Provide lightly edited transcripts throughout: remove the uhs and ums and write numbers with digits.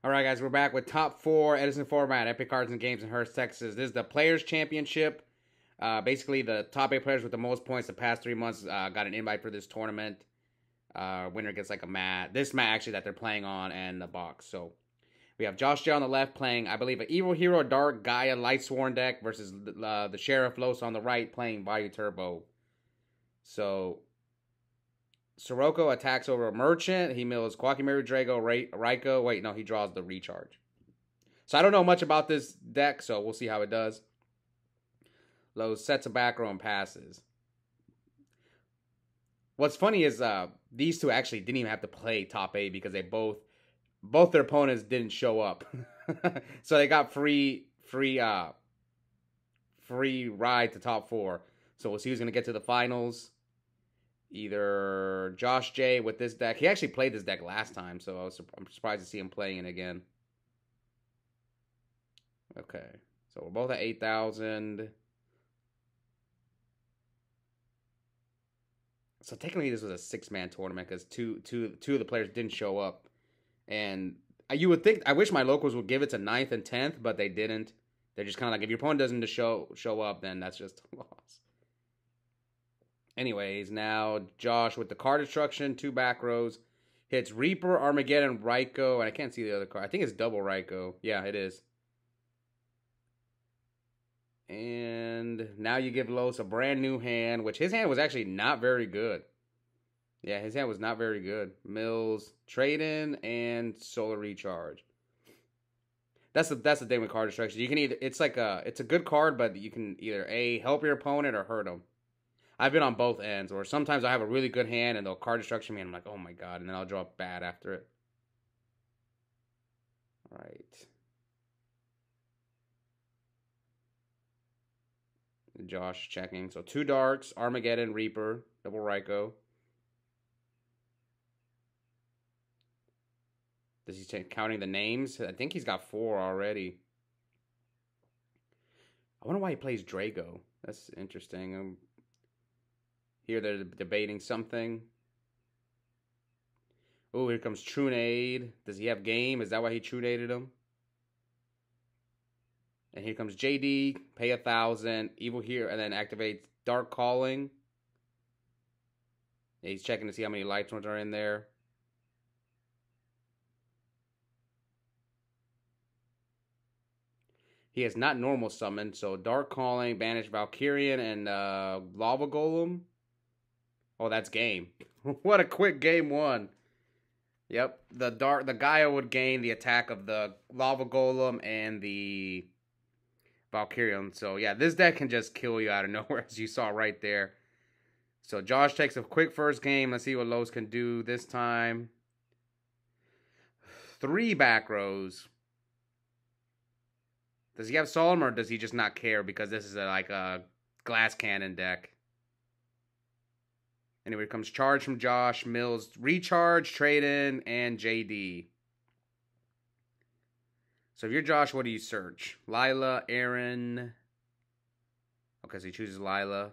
All right, guys, we're back with top 4 Edison format, Epik Cards and Games in Hurst, Texas. This is the Players Championship. Basically, the top 8 players with the most points the past 3 months got an invite for this tournament. Winner gets like a mat. This mat actually that they're playing on and the box. So we have Josh J on the left playing, I believe, an Evil Hero Dark Gaia Lightsworn deck versus the Sherrif Los on the right playing Vayu Turbo. So Sirocco attacks over a Merchant. He mills Quackimary Drago, Raiko. Wait, no, he draws the recharge. So I don't know much about this deck, so we'll see how it does. Los sets a back row and passes. What's funny is these two actually didn't even have to play top 8 because they both their opponents didn't show up. So they got free ride to top 4. So we'll see who's going to get to the finals. Either Josh J with this deck. He actually played this deck last time, so I'm surprised to see him playing it again. Okay, so we're both at 8,000. So technically this was a 6-man tournament because two of the players didn't show up. And you would think, I wish my locals would give it to 9th and 10th, but they didn't. They're just kind of like, if your opponent doesn't show up, then that's just a loss. Anyways, now Josh with the card destruction, 2 back rows. Hits Reaper, Armageddon, Raiko, and I can't see the other card. I think it's double Raiko. Yeah, it is. And now you give Los a brand new hand, which his hand was actually not very good. Yeah, his hand was not very good. Mills, Trade-In, and Solar Recharge. That's the thing with card destruction. You can either, it's a good card, but you can either A, help your opponent or hurt them. I've been on both ends, or sometimes I have a really good hand and they'll card destruction me and I'm like, oh my god, and then I'll draw bad after it. Alright. Josh checking. So 2 darks, Armageddon, Reaper, double Raiko. Does he counting the names? I think he's got 4 already. I wonder why he plays Drago. That's interesting. Here they're debating something. Oh, here comes Trunade. Does he have game? Is that why he Trunaded him? And here comes JD. Pay 1,000. Evil here, and then activates Dark Calling. Yeah, he's checking to see how many Lightsworns are in there. He has not normal summon, so Dark Calling, Banish Valkyrian, and Lava Golem. Oh, that's game. What a quick game 1. Yep, the Gaia would gain the attack of the Lava Golem and the Valkyrian. So yeah, this deck can just kill you out of nowhere, as you saw right there. So Josh takes a quick first game. Let's see what Los can do this time. 3 back rows. Does he have Solemn, or does he just not care because this is like a glass cannon deck? Anyway, comes Charge from Josh, Mills, Recharge, Trade-In, and JD. So if you're Josh, what do you search? Lila, Aaron. Okay, so he chooses Lila.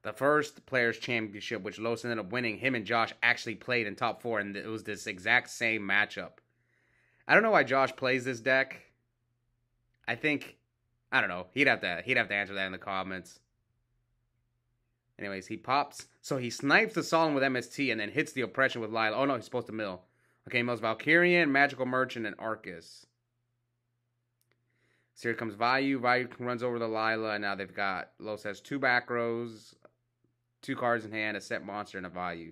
The first Players Championship, which Los ended up winning, him and Josh actually played in top 4, and it was this exact same matchup. I don't know why Josh plays this deck. I don't know. He'd have to answer that in the comments. Anyways, he pops. So he snipes the Solemn with MST and then hits the Oppression with Lila. Oh no, he's supposed to mill. Okay, he mills Valkyrian, Magical Merchant, and Arcus. So here comes Vayu. Vayu runs over the Lila, and now they've got, Los has 2 back rows, 2 cards in hand, a set monster, and a Vayu.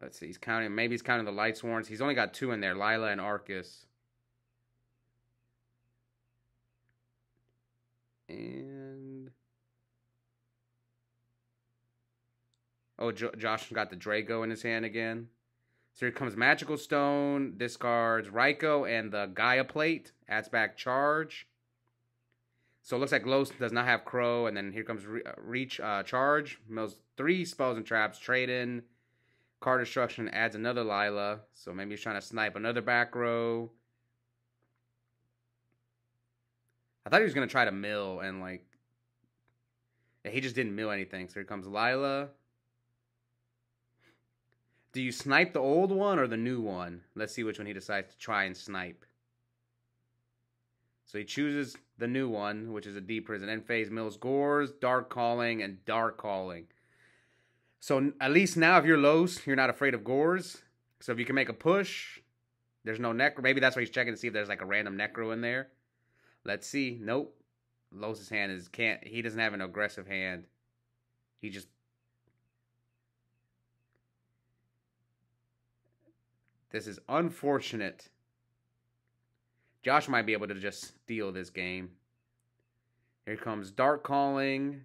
Let's see, he's counting, maybe he's counting the Lightsworns. He's only got 2 in there, Lila and Arcus. And oh, Josh got the Drago in his hand again. So here comes Magical Stone, discards Raiko and the Gaia Plate, adds back Charge. So it looks like Los does not have Crow, and then here comes Charge, mills 3 spells and traps, Trade-In, Card Destruction, adds another Lila. So maybe he's trying to snipe another back row. I thought he was going to try to mill and, like... Yeah, he just didn't mill anything. So here comes Lila. Do you snipe the old one or the new one? Let's see which one he decides to try and snipe. So he chooses the new one, which is a deep prison. End phase mills Gores, Dark Calling, and Dark Calling. So at least now if you're Los, you're not afraid of Gores. So if you can make a push, there's no Necro. Maybe that's why he's checking to see if there's like a random Necro in there. Let's see. Nope. Los's hand is he doesn't have an aggressive hand. He just... This is unfortunate. Josh might be able to just steal this game. Here comes Dark Calling.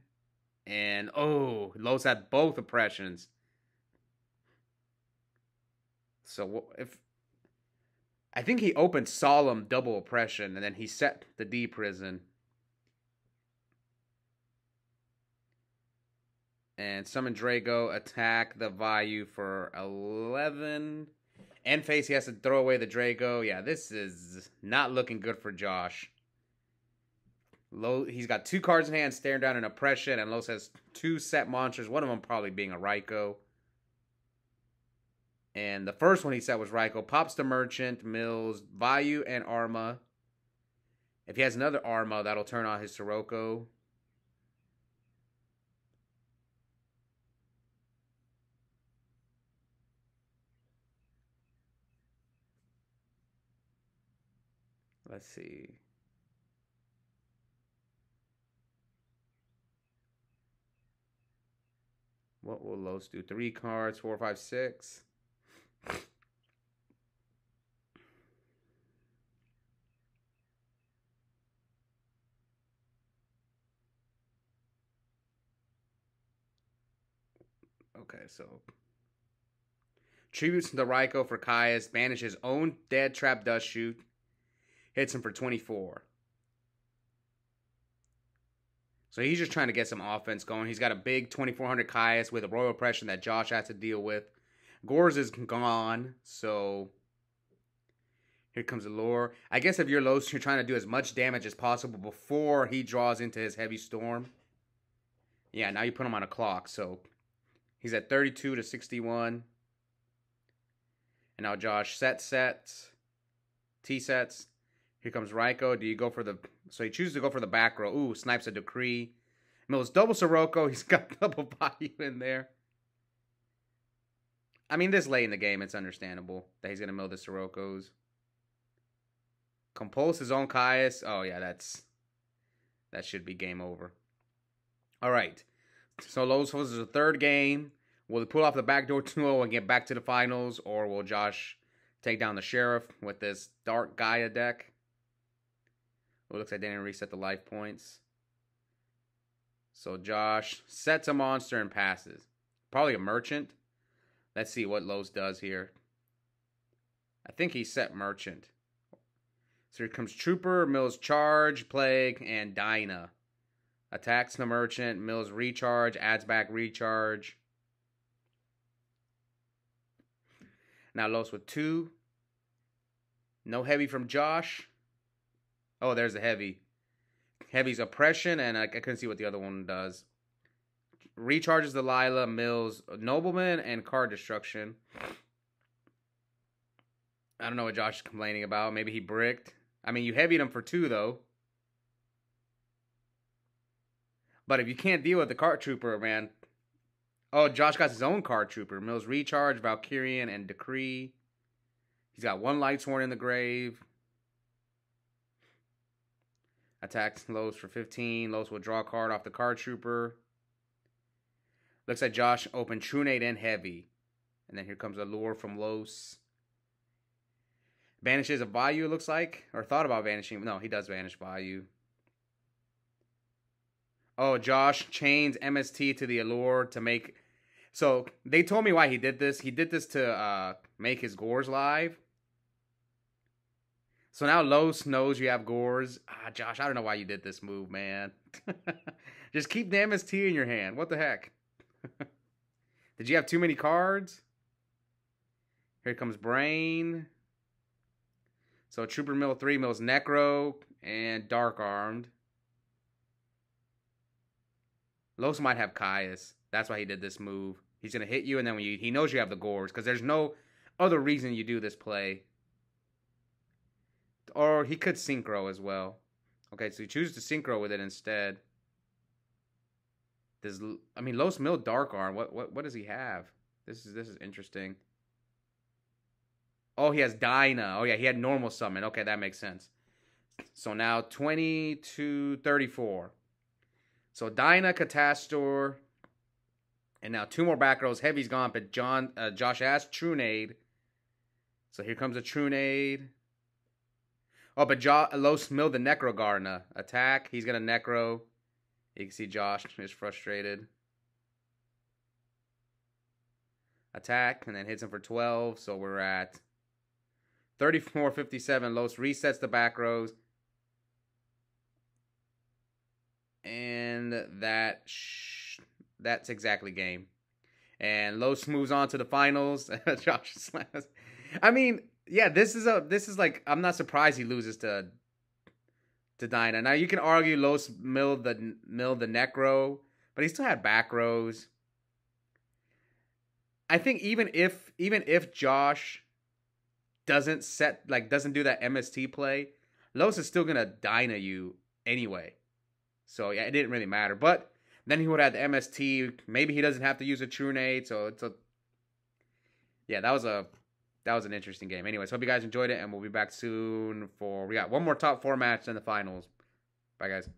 And, oh, Los had both oppressions. So, if... I think he opened Solemn double oppression, and then he set the D prison. And summon Drago, attack the Vayu for 11... End phase, he has to throw away the Drago. Yeah, this is not looking good for Josh. He's got 2 cards in hand, staring down an oppression, and Los has 2 set monsters, one of them probably being a Raikou. And the first one he set was Raikou. Pops the Merchant, mills Vayu and Arma. If he has another Arma, that'll turn on his Sirocco. Let's see. What will Los do? 3 cards, 4, 5, 6. Okay, so tributes the Raikou for Caius, banish his own Dead Trap Dust Shoot, hits him for 24. So he's just trying to get some offense going. He's got a big 2400 Caius with a Royal Oppression that Josh has to deal with. Gores is gone, so here comes the lure. I guess if you're Los, you're trying to do as much damage as possible before he draws into his Heavy Storm. Yeah, now you put him on a clock, so he's at 32 to 61. And now Josh sets. T-sets. Here comes Raikou. Do you go for the... So he chooses to go for the back row. Ooh, snipes a Decree. Mills double Sirocco. He's got double Vayu in there. I mean, this late in the game, it's understandable that he's going to mill the Siroccos. Compulse his own Caius. Oh, yeah, that should be game over. All right. So Los is the third game. Will he pull off the backdoor 2-0 and get back to the finals? Or will Josh take down the Sherrif with this Dark Gaia deck? It looks like they didn't reset the life points. So Josh sets a monster and passes. Probably a Merchant. Let's see what Los does here. I think he set Merchant. So here comes Trooper, mills Charge, Plague, and Dinah. Attacks the Merchant, mills Recharge, adds back Recharge. Now Los with 2. No heavy from Josh. Oh, there's a heavy. Heavy's Oppression, and I couldn't see what the other one does. Recharges the Lila, mills Nobleman, and Card Destruction. I don't know what Josh is complaining about. Maybe he bricked. I mean, you heavied him for 2, though. But if you can't deal with the Card Trooper, man... Oh, Josh got his own Card Trooper. Mills Recharge, Valkyrian, and Decree. He's got 1 Lightsworn in the grave. Attacks Los for 15. Los will draw a card off the Card Trooper. Looks like Josh opened Trunade and Heavy. And then here comes a lure from Los. Banishes a Vayu, it looks like. Or thought about vanishing. No, he does vanish Vayu. Oh, Josh chains MST to the Allure to make... So, they told me why he did this. He did this to make his Gores live. So now Los knows you have Gores. Ah, Josh, I don't know why you did this move, man. Just keep the MST in your hand. What the heck? Did you have too many cards? Here comes Brain. So Trooper Mill 3 mills Necro and Dark Armed. Los might have Caius. That's why he did this move. He's going to hit you, and then when he knows you have the Gores, because there's no other reason you do this play. Or he could Synchro as well. Okay, so he chooses to Synchro with it instead. Los Mill Dark Arm. What does he have? This is interesting. Oh, he has Dyna. Oh, yeah, he had normal summon. Okay, that makes sense. So now 20 to 34. So Dyna, Catastor, and now 2 more back rows. Heavy's gone, but Josh asked Trunade. So here comes a Trunade. Oh, but Los Mill the Necro Gardener. Attack. He's going to Necro. You can see Josh is frustrated. Attack, and then hits him for 12. So we're at 34-57. Los resets the back rows. And that's exactly game. And Los moves on to the finals. Josh slams. I mean, yeah, this is like, I'm not surprised he loses to Dyna. Now you can argue Los milled the Necro, but he still had back rows. I think even if Josh doesn't do that MST play, Los is still gonna Dyna you anyway. So yeah, it didn't really matter. But then he would have the MST. Maybe he doesn't have to use a Trunade. So that was an interesting game. Anyways, hope you guys enjoyed it, and we'll be back soon we got one more top 4 match in the finals. Bye guys.